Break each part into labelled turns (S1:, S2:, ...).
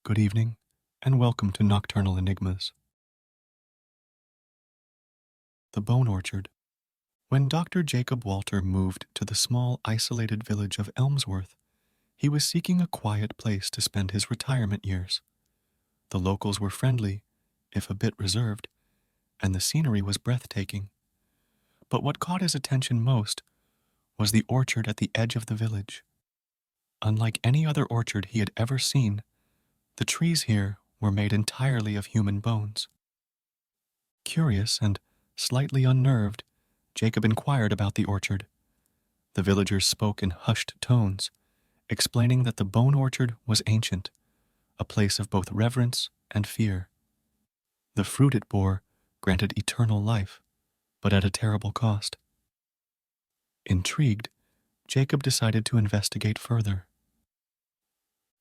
S1: Good evening, and welcome to Nocturnal Enigmas. The Bone Orchard. When Dr. Jacob Walter moved to the small, isolated village of Elmsworth, he was seeking a quiet place to spend his retirement years. The locals were friendly, if a bit reserved, and the scenery was breathtaking. But what caught his attention most was the orchard at the edge of the village. Unlike any other orchard he had ever seen, the trees here were made entirely of human bones. Curious and slightly unnerved, Jacob inquired about the orchard. The villagers spoke in hushed tones, explaining that the bone orchard was ancient, a place of both reverence and fear. The fruit it bore granted eternal life, but at a terrible cost. Intrigued, Jacob decided to investigate further.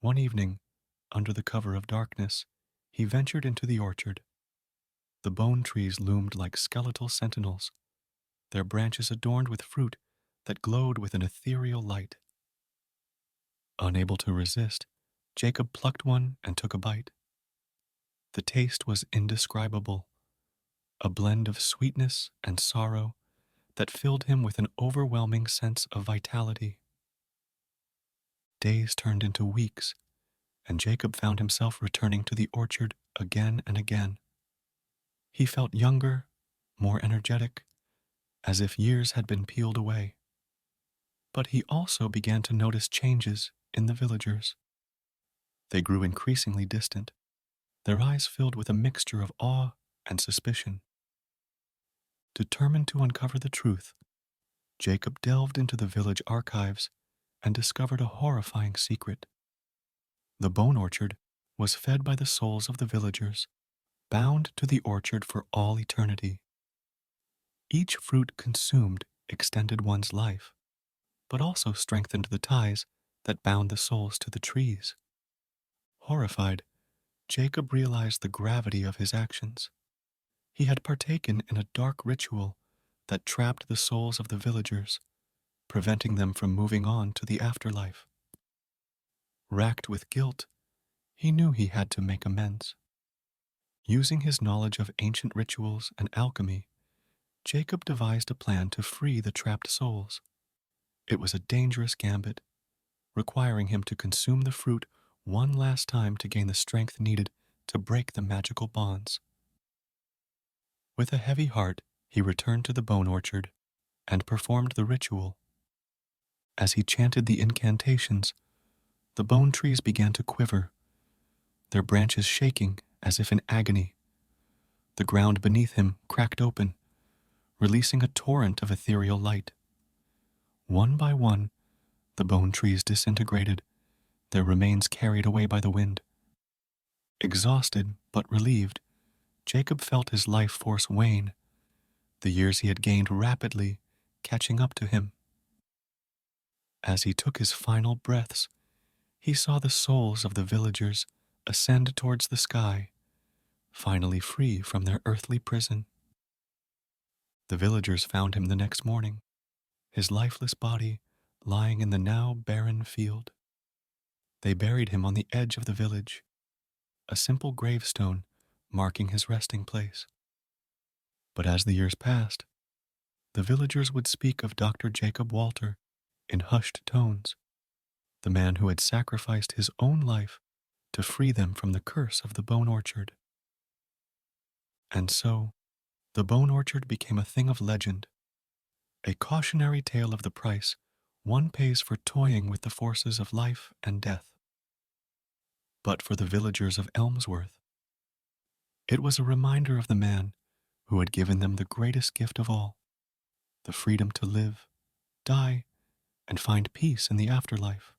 S1: One evening, under the cover of darkness, he ventured into the orchard. The bone trees loomed like skeletal sentinels, their branches adorned with fruit that glowed with an ethereal light. Unable to resist, Jacob plucked one and took a bite. The taste was indescribable, a blend of sweetness and sorrow that filled him with an overwhelming sense of vitality. Days turned into weeks, and Jacob found himself returning to the orchard again and again. He felt younger, more energetic, as if years had been peeled away. But he also began to notice changes in the villagers. They grew increasingly distant, their eyes filled with a mixture of awe and suspicion. Determined to uncover the truth, Jacob delved into the village archives and discovered a horrifying secret. The bone orchard was fed by the souls of the villagers, bound to the orchard for all eternity. Each fruit consumed extended one's life, but also strengthened the ties that bound the souls to the trees. Horrified, Jacob realized the gravity of his actions. He had partaken in a dark ritual that trapped the souls of the villagers, preventing them from moving on to the afterlife. Racked with guilt, he knew he had to make amends. Using his knowledge of ancient rituals and alchemy, Jacob devised a plan to free the trapped souls. It was a dangerous gambit, requiring him to consume the fruit one last time to gain the strength needed to break the magical bonds. With a heavy heart, he returned to the bone orchard and performed the ritual. As he chanted the incantations, the bone trees began to quiver, their branches shaking as if in agony. The ground beneath him cracked open, releasing a torrent of ethereal light. One by one, the bone trees disintegrated, their remains carried away by the wind. Exhausted but relieved, Jacob felt his life force wane, the years he had gained rapidly catching up to him. As he took his final breaths, he saw the souls of the villagers ascend towards the sky, finally free from their earthly prison. The villagers found him the next morning, his lifeless body lying in the now barren field. They buried him on the edge of the village, a simple gravestone marking his resting place. But as the years passed, the villagers would speak of Dr. Jacob Walter in hushed tones, the man who had sacrificed his own life to free them from the curse of the bone orchard. And so, the bone orchard became a thing of legend, a cautionary tale of the price one pays for toying with the forces of life and death. But for the villagers of Elmsworth, it was a reminder of the man who had given them the greatest gift of all, the freedom to live, die, and find peace in the afterlife.